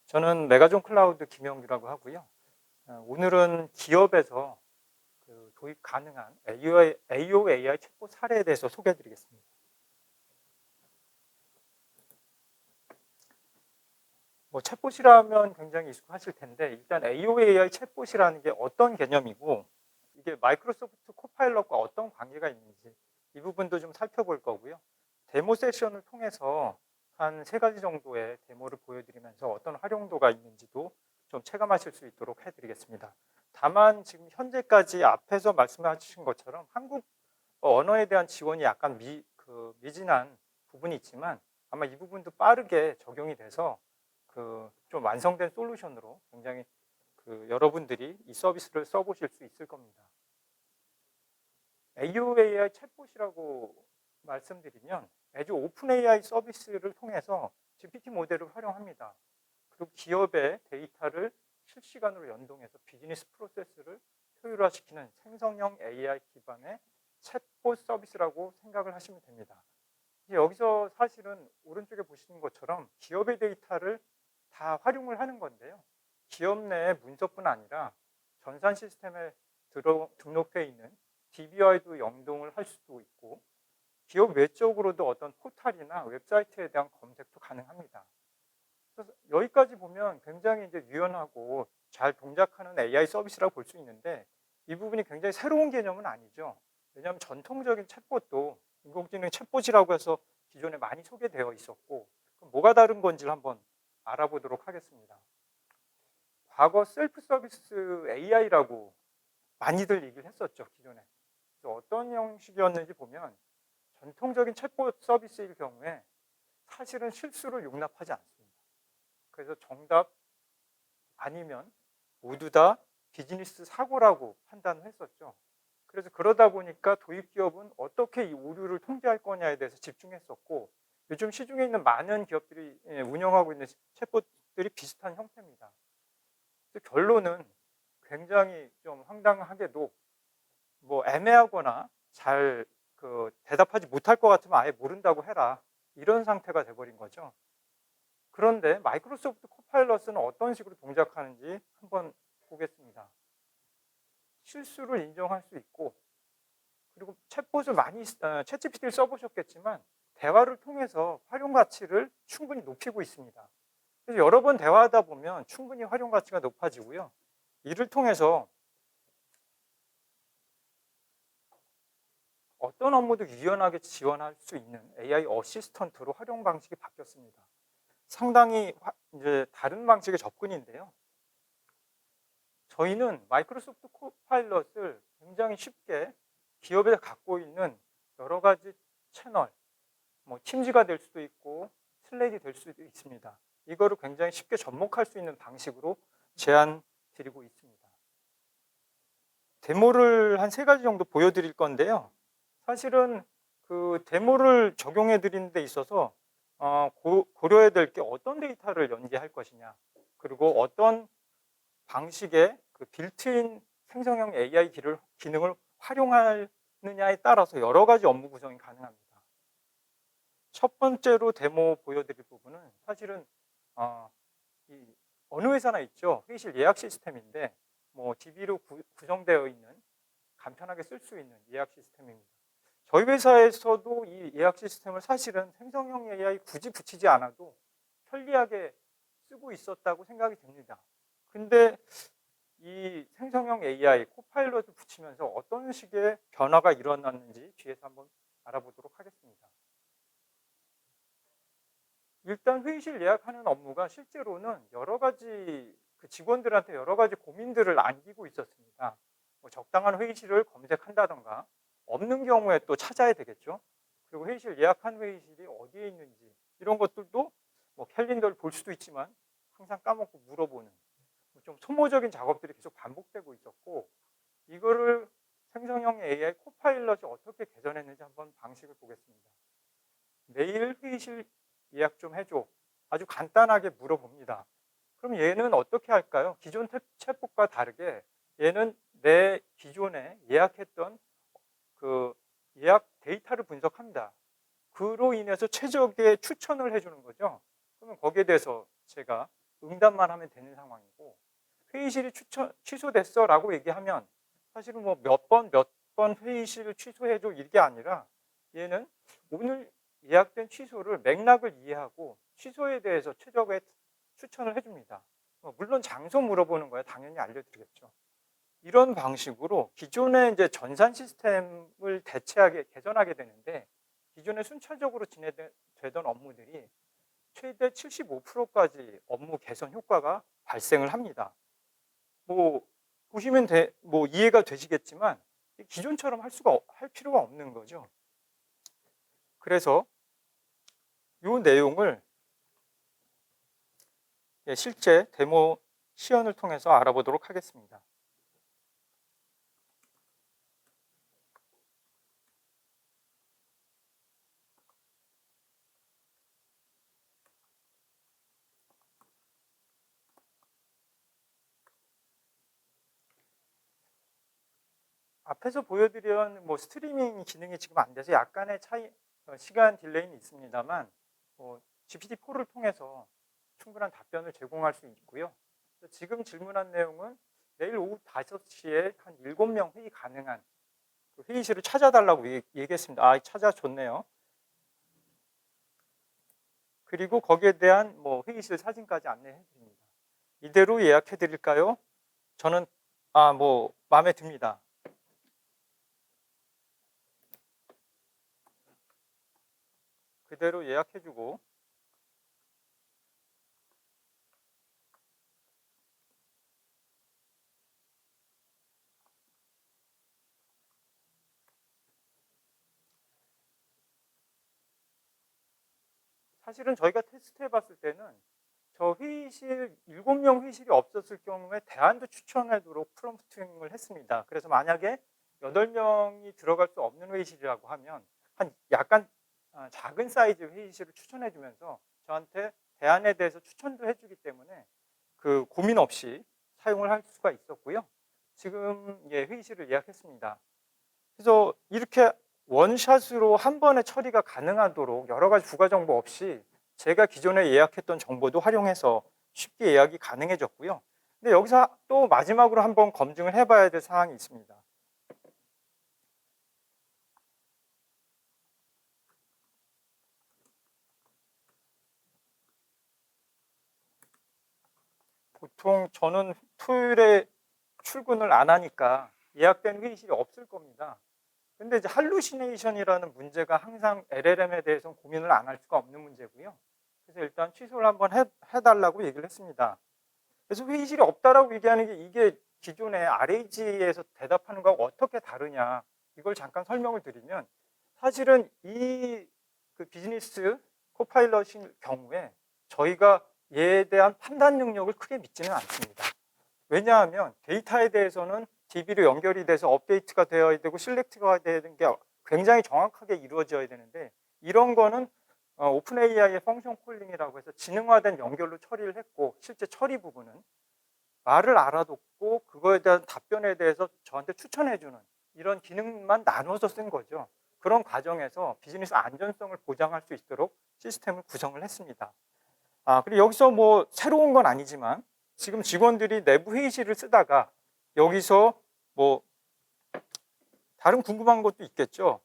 저는 메가존 클라우드 김영규라고 하고요. 오늘은 기업에서 도입 가능한 AOAI 챗봇 사례에 대해서 소개해드리겠습니다. 챗봇이라면 굉장히 익숙하실 텐데 일단 AOAI 챗봇이라는 게 어떤 개념이고 이게 마이크로소프트 코파일럿과 어떤 관계가 있는지 이 부분도 좀 살펴볼 거고요. 데모 세션을 통해서 한 3가지 정도의 데모를 보여드리면서 어떤 활용도가 있는지도 좀 체감하실 수 있도록 해드리겠습니다. 다만 지금 현재까지 앞에서 말씀하신 것처럼 한국 언어에 대한 지원이 약간 미진한 부분이 있지만 아마 이 부분도 빠르게 적용이 돼서 좀 완성된 솔루션으로 굉장히 여러분들이 이 서비스를 써보실 수 있을 겁니다. AOAI 챗봇이라고 말씀드리면 아주 오픈 AI 서비스를 통해서 GPT 모델을 활용합니다. 그리고 기업의 데이터를 실시간으로 연동해서 비즈니스 프로세스를 효율화시키는 생성형 AI 기반의 챗봇 서비스라고 생각을 하시면 됩니다. 여기서 사실은 오른쪽에 보시는 것처럼 기업의 데이터를 다 활용을 하는 건데요. 기업 내 문서뿐 아니라 전산 시스템에 등록되어 있는 DB와도 연동을 할 수도 있고 기업 외적으로도 어떤 포털이나 웹사이트에 대한 검색도 가능합니다. 그래서 여기까지 보면 굉장히 이제 유연하고 잘 동작하는 AI 서비스라고 볼 수 있는데 이 부분이 굉장히 새로운 개념은 아니죠. 왜냐하면 전통적인 챗봇도 인공지능 챗봇이라고 해서 기존에 많이 소개되어 있었고 그럼 뭐가 다른 건지를 한번 알아보도록 하겠습니다. 과거 셀프 서비스 AI라고 많이들 얘기를 했었죠, 기존에. 그래서 어떤 형식이었는지 보면 전통적인 챗봇 서비스일 경우에 사실은 실수를 용납하지 않습니다. 그래서 정답 아니면 모두 다 비즈니스 사고라고 판단을 했었죠. 그래서 그러다 보니까 도입 기업은 어떻게 이 오류를 통제할 거냐에 대해서 집중했었고 요즘 시중에 있는 많은 기업들이 운영하고 있는 챗봇들이 비슷한 형태입니다. 결론은 굉장히 좀 황당하게도 애매하거나 잘 대답하지 못할 것 같으면 아예 모른다고 해라 이런 상태가 돼버린 거죠. 그런데 마이크로소프트 코파일럿은 어떤 식으로 동작하는지 한번 보겠습니다. 실수를 인정할 수 있고 그리고 챗봇을 많이 챗GPT를 써보셨겠지만 대화를 통해서 활용 가치를 충분히 높이고 있습니다. 그래서 여러 번 대화하다 보면 충분히 활용 가치가 높아지고요. 이를 통해서 어떤 업무도 유연하게 지원할 수 있는 AI 어시스턴트로 활용 방식이 바뀌었습니다. 상당히 이제 다른 방식의 접근인데요. 저희는 마이크로소프트 코파일럿을 굉장히 쉽게 기업에 갖고 있는 여러 가지 채널, 팀즈가 될 수도 있고 슬랙이 될 수도 있습니다. 이거를 굉장히 쉽게 접목할 수 있는 방식으로 제안 드리고 있습니다. 데모를 한 3가지 정도 보여드릴 건데요. 사실은 데모를 적용해 드리는 데 있어서 고려해야 될 게 어떤 데이터를 연계할 것이냐 그리고 어떤 방식의 빌트인 생성형 AI 기능을 활용하느냐에 따라서 여러 가지 업무 구성이 가능합니다. 첫 번째로 데모 보여드릴 부분은 사실은 어느 회사나 있죠. 회의실 예약 시스템인데 DB로 구성되어 있는 간편하게 쓸 수 있는 예약 시스템입니다. 저희 회사에서도 이 예약 시스템을 사실은 생성형 AI 굳이 붙이지 않아도 편리하게 쓰고 있었다고 생각이 듭니다. 근데 이 생성형 AI 코파일럿을 붙이면서 어떤 식의 변화가 일어났는지 뒤에서 한번 알아보도록 하겠습니다. 일단 회의실 예약하는 업무가 실제로는 여러 가지 직원들한테 여러 가지 고민들을 안기고 있었습니다. 적당한 회의실을 검색한다던가 없는 경우에 또 찾아야 되겠죠. 그리고 회의실 예약한 회의실이 어디에 있는지 이런 것들도 캘린더를 볼 수도 있지만 항상 까먹고 물어보는 좀 소모적인 작업들이 계속 반복되고 있었고 이거를 생성형 AI 코파일럿이 어떻게 개선했는지 한번 방식을 보겠습니다. 내일 회의실 예약 좀 해줘. 아주 간단하게 물어봅니다. 그럼 얘는 어떻게 할까요? 기존 챗봇과 다르게 얘는 내 기존에 예약했던 예약 데이터를 분석합니다. 그로 인해서 최적의 추천을 해주는 거죠. 그러면 거기에 대해서 제가 응답만 하면 되는 상황이고, 회의실이 취소됐어 라고 얘기하면 사실은 뭐 몇 번 회의실을 취소해줘 이게 아니라, 얘는 오늘 예약된 취소를 맥락을 이해하고 취소에 대해서 최적의 추천을 해줍니다. 물론 장소 물어보는 거야 당연히 알려드리겠죠. 이런 방식으로 기존의 이제 전산 시스템을 개선하게 되는데, 기존에 순차적으로 진행되던 업무들이 최대 75%까지 업무 개선 효과가 발생을 합니다. 뭐 보시면 뭐 이해가 되시겠지만 기존처럼 할 필요가 없는 거죠. 그래서 이 내용을 실제 데모 시연을 통해서 알아보도록 하겠습니다. 앞에서 보여드린 뭐 스트리밍 기능이 지금 안 돼서 약간의 시간 딜레이는 있습니다만, GPT-4를 통해서 충분한 답변을 제공할 수 있고요. 지금 질문한 내용은 내일 오후 5시에 한 7명 회의 가능한 그 회의실을 찾아달라고 얘기했습니다. 찾아줬네요. 그리고 거기에 대한 뭐 회의실 사진까지 안내해 드립니다. 이대로 예약해 드릴까요? 저는 뭐 마음에 듭니다. 그대로 예약해 주고, 사실은 저희가 테스트해 봤을 때는 저 회의실 7명 회의실이 없었을 경우에 대안도 추천하도록 프롬프팅을 했습니다. 그래서 만약에 8명이 들어갈 수 없는 회의실이라고 하면 한 약간 작은 사이즈 회의실을 추천해 주면서 저한테 대안에 대해서 추천도 해주기 때문에 그 고민 없이 사용을 할 수가 있었고요. 지금 회의실을 예약했습니다. 그래서 이렇게 원샷으로 한 번에 처리가 가능하도록 여러 가지 부가 정보 없이 제가 기존에 예약했던 정보도 활용해서 쉽게 예약이 가능해졌고요. 근데 여기서 또 마지막으로 한번 검증을 해봐야 될 사항이 있습니다. 보통 저는 토요일에 출근을 안 하니까 예약된 회의실이 없을 겁니다. 근데 이제 할루시네이션이라는 문제가 항상 LLM에 대해서 고민을 안 할 수가 없는 문제고요. 그래서 일단 취소를 한번 해달라고 얘기를 했습니다. 그래서 회의실이 없다라고 얘기하는 게 이게 기존의 RAG에서 대답하는 거하고 어떻게 다르냐, 이걸 잠깐 설명을 드리면, 사실은 그 비즈니스 코파일럿인 경우에 저희가 얘에 대한 판단 능력을 크게 믿지는 않습니다. 왜냐하면 데이터에 대해서는 DB로 연결이 돼서 업데이트가 되어야 되고 실렉트가 되는 게 굉장히 정확하게 이루어져야 되는데, 이런 거는 오픈 AI의 펑션 콜링이라고 해서 지능화된 연결로 처리를 했고, 실제 처리 부분은 말을 알아듣고 그거에 대한 답변에 대해서 저한테 추천해주는 이런 기능만 나눠서 쓴 거죠. 그런 과정에서 비즈니스 안전성을 보장할 수 있도록 시스템을 구성을 했습니다. 그리고 여기서 뭐 새로운 건 아니지만 지금 직원들이 내부 회의실을 쓰다가 여기서 뭐 다른 궁금한 것도 있겠죠.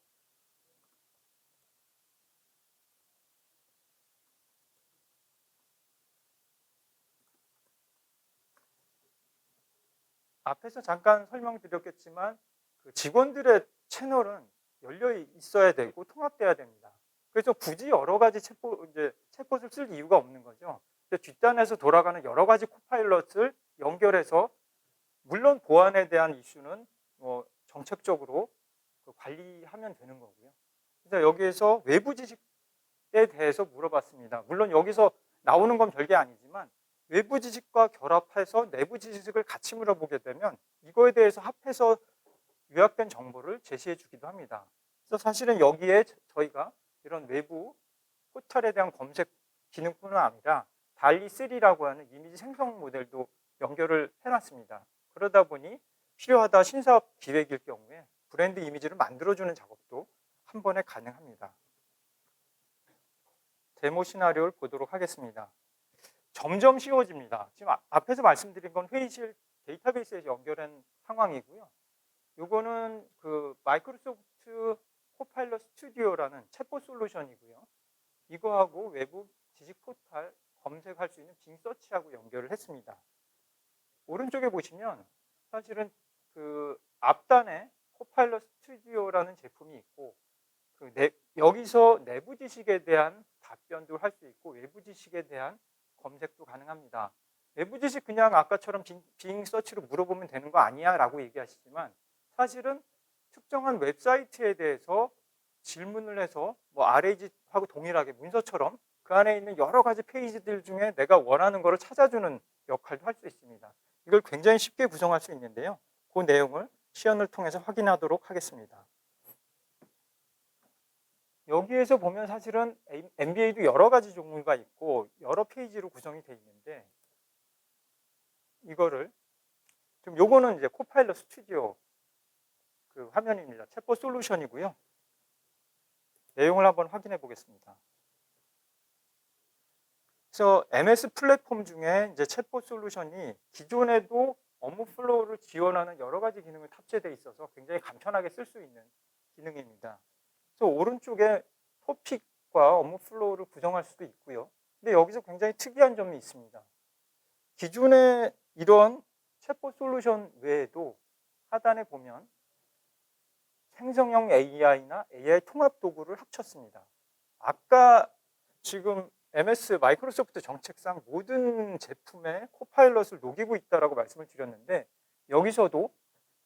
앞에서 잠깐 설명드렸겠지만 그 직원들의 채널은 열려 있어야 되고 통합돼야 됩니다. 그래서 굳이 여러 가지 챗봇을 쓸 이유가 없는 거죠. 뒷단에서 돌아가는 여러 가지 코파일럿을 연결해서, 물론 보안에 대한 이슈는 정책적으로 관리하면 되는 거고요. 그래서 여기에서 외부 지식에 대해서 물어봤습니다. 물론 여기서 나오는 건 별게 아니지만 외부 지식과 결합해서 내부 지식을 같이 물어보게 되면 이거에 대해서 합해서 요약된 정보를 제시해 주기도 합니다. 그래서 사실은 여기에 저희가 이런 외부 포털에 대한 검색 기능뿐만 아니라 달리3라고 하는 이미지 생성 모델도 연결을 해놨습니다. 그러다 보니 필요하다 신사업 기획일 경우에 브랜드 이미지를 만들어주는 작업도 한 번에 가능합니다. 데모 시나리오를 보도록 하겠습니다. 점점 쉬워집니다. 지금 앞에서 말씀드린 건 회의실 데이터베이스에 연결한 상황이고요. 요거는 그 마이크로소프트 코파일럿 스튜디오라는 챗봇 솔루션이고요. 이거하고 외부 지식 포탈 검색할 수 있는 빙 서치하고 연결을 했습니다. 오른쪽에 보시면 사실은 그 앞단에 코파일럿 스튜디오라는 제품이 있고 여기서 내부 지식에 대한 답변도 할 수 있고 외부 지식에 대한 검색도 가능합니다. 외부 지식 그냥 아까처럼 빙 서치로 물어보면 되는 거 아니야 라고 얘기하시지만 사실은 특정한 웹사이트에 대해서 질문을 해서 뭐 RAG하고 동일하게 문서처럼 그 안에 있는 여러 가지 페이지들 중에 내가 원하는 거를 찾아주는 역할도 할 수 있습니다. 이걸 굉장히 쉽게 구성할 수 있는데요. 그 내용을 시연을 통해서 확인하도록 하겠습니다. 여기에서 보면 사실은 MBA도 여러 가지 종류가 있고 여러 페이지로 구성이 되어 있는데 이거를 좀 요거는 이제 코파일럿 스튜디오 그 화면입니다. 챗봇 솔루션이고요. 내용을 한번 확인해 보겠습니다. 그래서 MS 플랫폼 중에 이제 챗봇 솔루션이 기존에도 업무 플로우를 지원하는 여러 가지 기능이 탑재되어 있어서 굉장히 간편하게 쓸 수 있는 기능입니다. 그래서 오른쪽에 토픽과 업무 플로우를 구성할 수도 있고요. 근데 여기서 굉장히 특이한 점이 있습니다. 기존에 이런 챗봇 솔루션 외에도 하단에 보면 생성형 AI나 AI 통합 도구를 합쳤습니다. 아까 지금 MS 마이크로소프트 정책상 모든 제품에 코파일럿을 녹이고 있다라고 말씀을 드렸는데 여기서도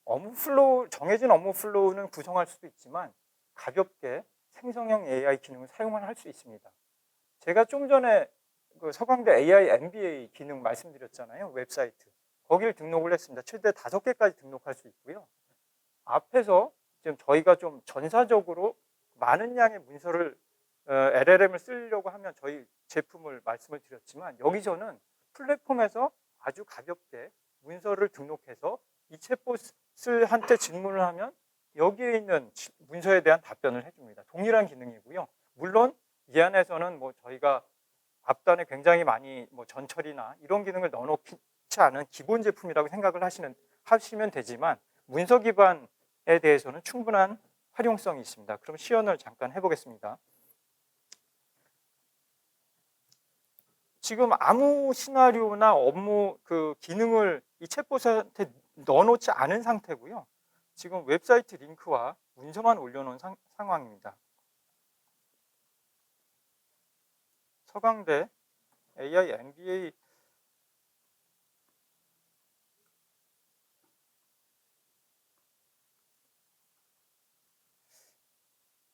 업무 플로우, 정해진 업무 플로우는 구성할 수도 있지만 가볍게 생성형 AI 기능을 사용을 할 수 있습니다. 제가 좀 전에 그 서강대 AI MBA 기능 말씀드렸잖아요. 웹사이트. 거기를 등록을 했습니다. 최대 5개까지 등록할 수 있고요. 앞에서 지금 저희가 좀 전사적으로 많은 양의 문서를 LLM을 쓰려고 하면 저희 제품을 말씀을 드렸지만 여기서는 플랫폼에서 아주 가볍게 문서를 등록해서 이 챗봇한테 질문을 하면 여기에 있는 문서에 대한 답변을 해줍니다. 동일한 기능이고요. 물론 이 안에서는 뭐 저희가 앞단에 굉장히 많이 뭐 전처리나 이런 기능을 넣어놓지 않은 기본 제품이라고 생각을 하시면 되지만 문서 기반에 대해서는 충분한 활용성이 있습니다. 그럼 시연을 잠깐 해보겠습니다. 지금 아무 시나리오나 업무 그 기능을 이 챗봇한테 넣어놓지 않은 상태고요. 지금 웹사이트 링크와 문서만 올려놓은 상황입니다. 서강대 AI MBA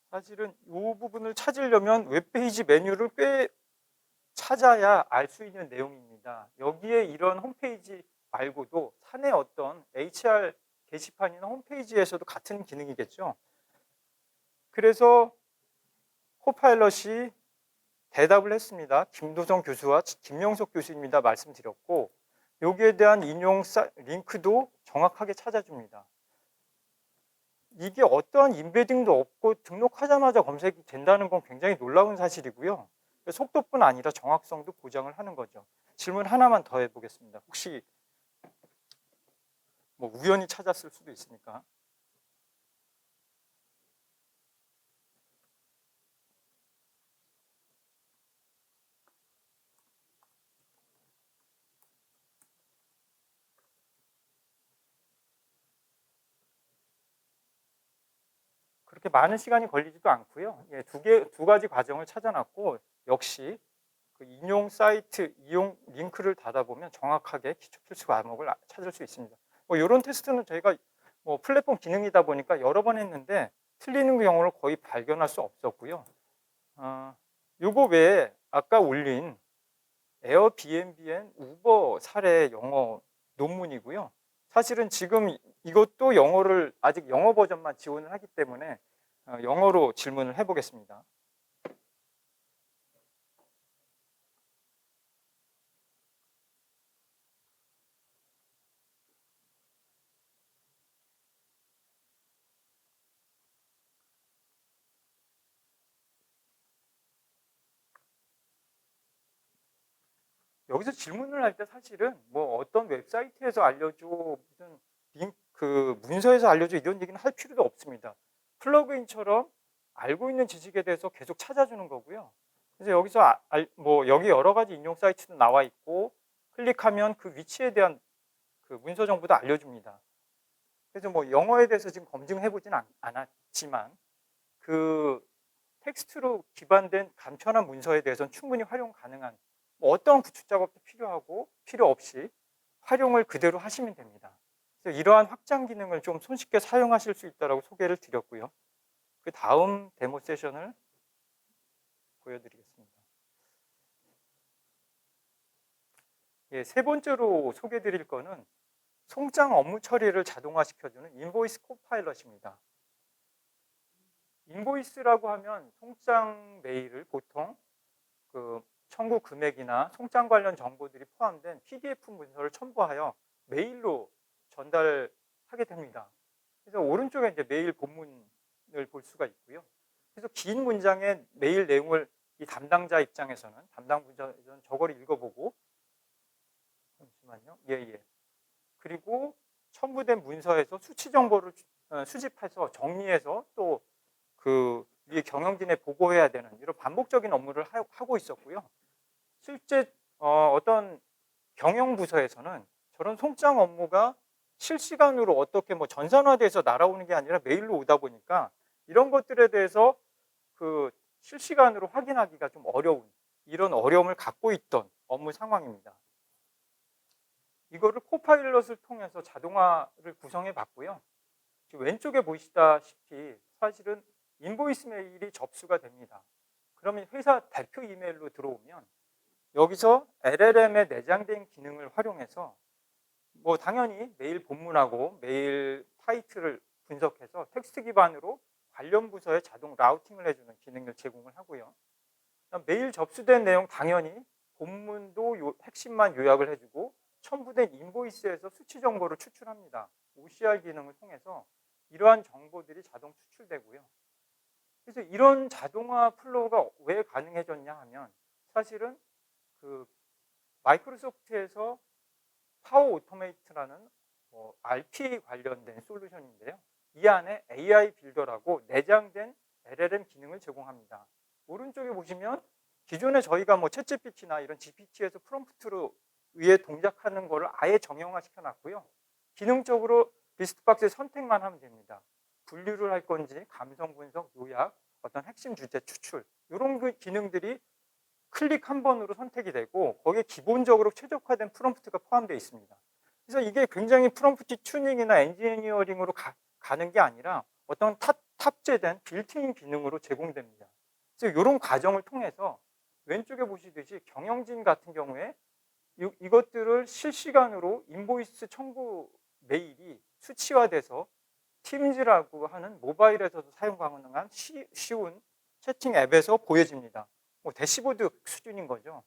사실은 이 부분을 찾으려면 웹페이지 메뉴를 꽤 찾아야 알 수 있는 내용입니다. 여기에 이런 홈페이지 말고도 사내 어떤 HR 게시판이나 홈페이지에서도 같은 기능이겠죠. 그래서 코파일럿이 대답을 했습니다. 김도정 교수와 김영석 교수입니다. 말씀드렸고 여기에 대한 인용 링크도 정확하게 찾아줍니다. 이게 어떠한 인베딩도 없고 등록하자마자 검색이 된다는 건 굉장히 놀라운 사실이고요. 속도뿐 아니라 정확성도 보장을 하는 거죠. 질문 하나만 더 해보겠습니다. 혹시 뭐 우연히 찾았을 수도 있으니까. 그렇게 많은 시간이 걸리지도 않고요. 예, 두 가지 과정을 찾아놨고 역시 그 인용 사이트 이용 링크를 닫아보면 정확하게 기초 필수 과목을 찾을 수 있습니다. 뭐 이런 테스트는 저희가 뭐 플랫폼 기능이다 보니까 여러 번 했는데 틀리는 경우를 거의 발견할 수 없었고요. 요거 외에 아까 올린 에어비앤비 앤 우버 사례 영어 논문이고요. 사실은 지금 이것도 영어를 아직 영어 버전만 지원을 하기 때문에 영어로 질문을 해보겠습니다. 여기서 질문을 할 때 사실은 뭐 어떤 웹사이트에서 알려줘, 무슨 그 문서에서 알려줘 이런 얘기는 할 필요도 없습니다. 플러그인처럼 알고 있는 지식에 대해서 계속 찾아주는 거고요. 그래서 여기서 뭐 여기 여러 가지 인용 사이트도 나와 있고 클릭하면 그 위치에 대한 그 문서 정보도 알려줍니다. 그래서 뭐 영어에 대해서 지금 검증해 보진 않았지만 그 텍스트로 기반된 간편한 문서에 대해서는 충분히 활용 가능한 뭐 어떤 구축 작업도 필요하고 필요 없이 활용을 그대로 하시면 됩니다. 그래서 이러한 확장 기능을 좀 손쉽게 사용하실 수 있다고 소개를 드렸고요. 그 다음 데모 세션을 보여드리겠습니다. 예, 세 번째로 소개드릴 거는 송장 업무 처리를 자동화시켜주는 인보이스 코파일럿입니다. 인보이스라고 하면 송장 메일을 보통 그 청구 금액이나 송장 관련 정보들이 포함된 PDF 문서를 첨부하여 메일로 전달하게 됩니다. 그래서 오른쪽에 이제 메일 본문을 볼 수가 있고요. 그래서 긴 문장의 메일 내용을 이 담당 부서에서는 저거를 읽어보고 잠시만요. 예. 그리고 첨부된 문서에서 수치 정보를 수집해서 정리해서 또 그 위에 경영진에 보고해야 되는 이런 반복적인 업무를 하고 있었고요. 실제 어떤 경영부서에서는 저런 송장 업무가 실시간으로 어떻게 뭐 전산화돼서 날아오는 게 아니라 메일로 오다 보니까 이런 것들에 대해서 그 실시간으로 확인하기가 좀 어려운 이런 어려움을 갖고 있던 업무 상황입니다. 이거를 코파일럿을 통해서 자동화를 구성해 봤고요. 지금 왼쪽에 보시다시피 사실은 인보이스 메일이 접수가 됩니다. 그러면 회사 대표 이메일로 들어오면 여기서 LLM에 내장된 기능을 활용해서 뭐 당연히 메일 본문하고 메일 타이틀을 분석해서 텍스트 기반으로 관련 부서에 자동 라우팅을 해주는 기능을 제공을 하고요. 메일 접수된 내용 당연히 본문도 핵심만 요약을 해주고 첨부된 인보이스에서 수치 정보를 추출합니다. OCR 기능을 통해서 이러한 정보들이 자동 추출되고요. 그래서 이런 자동화 플로우가 왜 가능해졌냐 하면 사실은 그 마이크로소프트에서 파워 오토메이트라는 RP 관련된 솔루션인데요. 이 안에 AI 빌더라고 내장된 LLM 기능을 제공합니다. 오른쪽에 보시면 기존에 저희가 뭐 챗GPT나 이런 GPT에서 프롬프트로 위에 동작하는 거를 아예 정형화 시켜놨고요. 기능적으로 리스트박스에 선택만 하면 됩니다. 분류를 할 건지 감성 분석, 요약, 어떤 핵심 주제 추출 이런 그 기능들이 클릭 한 번으로 선택이 되고 거기에 기본적으로 최적화된 프롬프트가 포함되어 있습니다. 그래서 이게 굉장히 프롬프트 튜닝이나 엔지니어링으로 가는 게 아니라 어떤 탑재된 빌트인 기능으로 제공됩니다. 그래서 이런 과정을 통해서 왼쪽에 보시듯이 경영진 같은 경우에 이것들을 실시간으로 인보이스 청구 메일이 수치화돼서 팀즈라고 하는 모바일에서도 사용 가능한 쉬운 채팅 앱에서 보여집니다. 대시보드 수준인 거죠.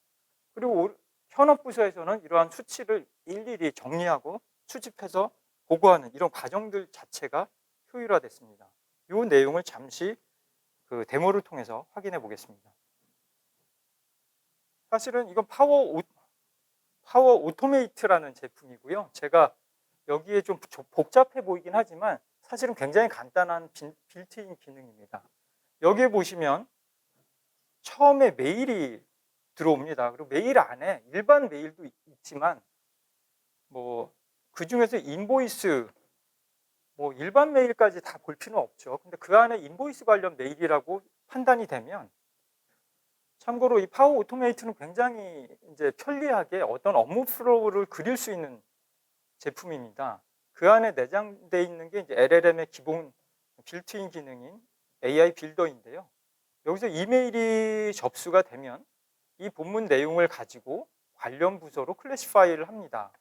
그리고 현업부서에서는 이러한 수치를 일일이 정리하고 수집해서 보고하는 이런 과정들 자체가 효율화됐습니다. 이 내용을 잠시 그 데모를 통해서 확인해 보겠습니다. 사실은 이건 파워 오토메이트라는 제품이고요. 제가 여기에 좀 복잡해 보이긴 하지만 사실은 굉장히 간단한 빌트인 기능입니다. 여기에 보시면 처음에 메일이 들어옵니다. 그리고 메일 안에 일반 메일도 있지만 뭐 그 중에서 인보이스 뭐 일반 메일까지 다 볼 필요는 없죠. 근데 그 안에 인보이스 관련 메일이라고 판단이 되면 참고로 이 파워 오토메이트는 굉장히 이제 편리하게 어떤 업무 플로우를 그릴 수 있는 제품입니다. 그 안에 내장되어 있는 게 이제 LLM의 기본 빌트인 기능인 AI 빌더인데요. 여기서 이메일이 접수가 되면 이 본문 내용을 가지고 관련 부서로 클래시파이를 합니다.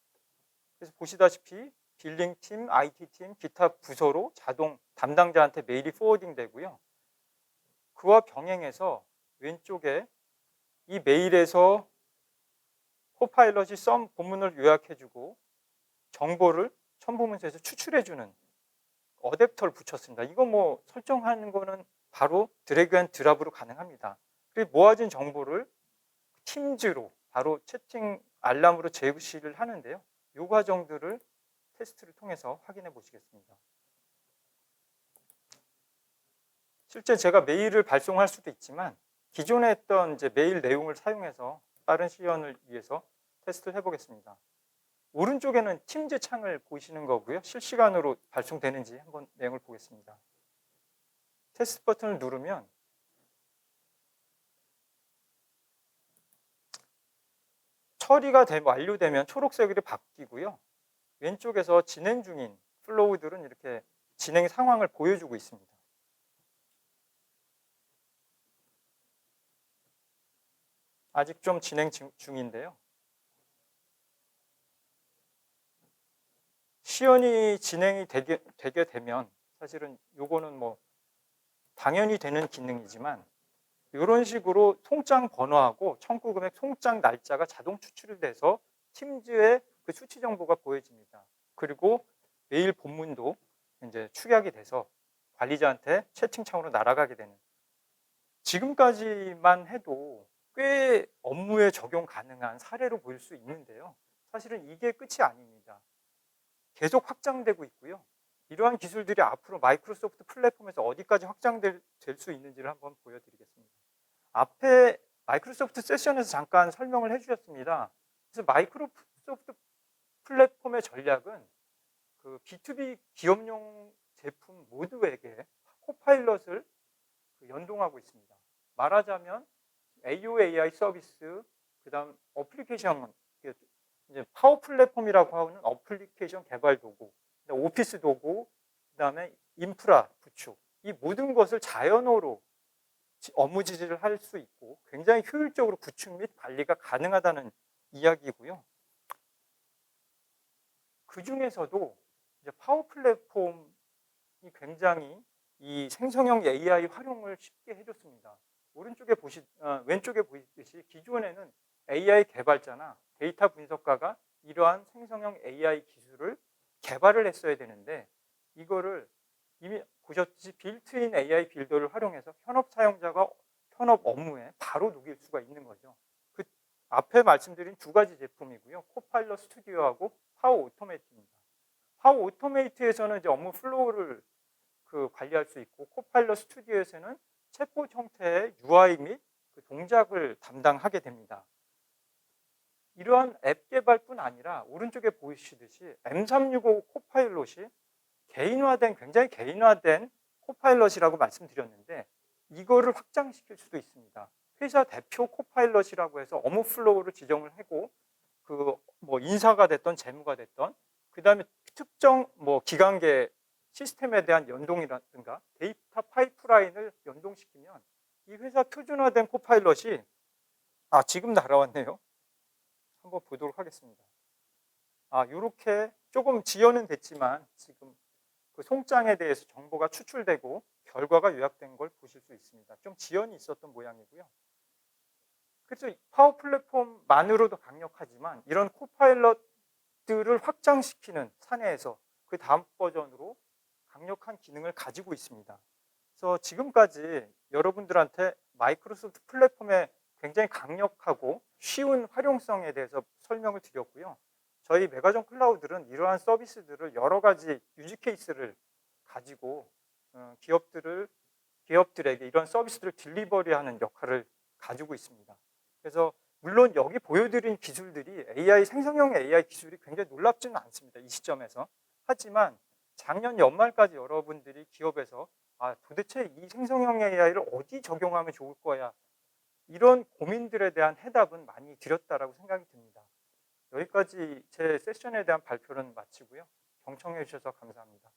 그래서 보시다시피 빌링팀, IT팀, 기타 부서로 자동 담당자한테 메일이 포워딩 되고요. 그와 병행해서 왼쪽에 이 메일에서 코파일럿이 본문을 요약해주고 정보를 첨부문서에서 추출해주는 어댑터를 붙였습니다. 이거 뭐 설정하는 거는 바로 드래그 앤 드랍으로 가능합니다. 그리고 모아진 정보를 팀즈로 바로 채팅 알람으로 제시를 하는데요. 이 과정들을 테스트를 통해서 확인해 보시겠습니다. 실제 제가 메일을 발송할 수도 있지만 기존에 했던 이제 메일 내용을 사용해서 빠른 시연을 위해서 테스트를 해보겠습니다. 오른쪽에는 팀즈 창을 보시는 거고요. 실시간으로 발송되는지 한번 내용을 보겠습니다. 테스트 버튼을 누르면 처리가 완료되면 초록색으로 바뀌고요. 왼쪽에서 진행 중인 플로우들은 이렇게 진행 상황을 보여주고 있습니다. 아직 좀 진행 중인데요. 시연이 진행이 되게 되면 사실은 요거는 뭐 당연히 되는 기능이지만 이런 식으로 통장 번호하고 청구 금액 통장 날짜가 자동 추출이 돼서 팀즈의 그 수치 정보가 보여집니다. 그리고 메일 본문도 이제 축약이 돼서 관리자한테 채팅창으로 날아가게 되는, 지금까지만 해도 꽤 업무에 적용 가능한 사례로 보일 수 있는데요. 사실은 이게 끝이 아닙니다. 계속 확장되고 있고요. 이러한 기술들이 앞으로 마이크로소프트 플랫폼에서 어디까지 확장될 수 있는지를 한번 보여드리겠습니다. 앞에 마이크로소프트 세션에서 잠깐 설명을 해주셨습니다. 그래서 마이크로소프트 플랫폼의 전략은 그 B2B 기업용 제품 모두에게 코파일럿을 연동하고 있습니다. 말하자면 AOAI 서비스, 그다음 어플리케이션, 이제 파워 플랫폼이라고 하는 어플리케이션 개발 도구, 오피스 도구, 그다음에 인프라 구축, 이 모든 것을 자연어로 업무 지시를 할 수 있고 굉장히 효율적으로 구축 및 관리가 가능하다는 이야기고요. 그 중에서도 이제 파워 플랫폼이 굉장히 이 생성형 AI 활용을 쉽게 해줬습니다. 왼쪽에 보이듯이 기존에는 AI 개발자나 데이터 분석가가 이러한 생성형 AI 기술을 개발을 했어야 되는데 이거를 이미 보셨듯이 빌트인 AI 빌더를 활용해서 현업 사용자가 현업 업무에 바로 녹일 수가 있는 거죠. 그 앞에 말씀드린 두 가지 제품이고요. 코파일럿 스튜디오하고 파워 오토메이트입니다. 파워 오토메이트에서는 이제 업무 플로우를 관리할 수 있고, 코파일럿 스튜디오에서는 챗봇 형태의 UI 및 그 동작을 담당하게 됩니다. 이러한 앱 개발뿐 아니라 오른쪽에 보이시듯이 M365 코파일럿이 굉장히 개인화된 코파일럿이라고 말씀드렸는데 이거를 확장시킬 수도 있습니다. 회사 대표 코파일럿이라고 해서 업무 플로우를 지정을 하고 뭐 인사가 됐던 재무가 됐던, 그 다음에 특정 뭐 기관계 시스템에 대한 연동이라든가 데이터 파이프라인을 연동시키면 이 회사 표준화된 코파일럿이 지금 날아왔네요. 한번 보도록 하겠습니다. 이렇게 조금 지연은 됐지만 지금 그 송장에 대해서 정보가 추출되고 결과가 요약된 걸 보실 수 있습니다. 좀 지연이 있었던 모양이고요. 그래서 파워 플랫폼만으로도 강력하지만 이런 코파일럿들을 확장시키는 사내에서 그 다음 버전으로 강력한 기능을 가지고 있습니다. 그래서 지금까지 여러분들한테 마이크로소프트 플랫폼의 굉장히 강력하고 쉬운 활용성에 대해서 설명을 드렸고요. 저희 메가존 클라우드는 이러한 서비스들을 여러 가지 유즈 케이스를 가지고 기업들에게 이런 서비스들을 딜리버리하는 역할을 가지고 있습니다. 그래서 물론 여기 보여드린 기술들이 생성형 AI 기술이 굉장히 놀랍지는 않습니다. 이 시점에서. 하지만 작년 연말까지 여러분들이 기업에서 도대체 이 생성형 AI를 어디 적용하면 좋을 거야, 이런 고민들에 대한 해답은 많이 드렸다라고 생각이 듭니다. 여기까지 제 세션에 대한 발표는 마치고요. 경청해 주셔서 감사합니다.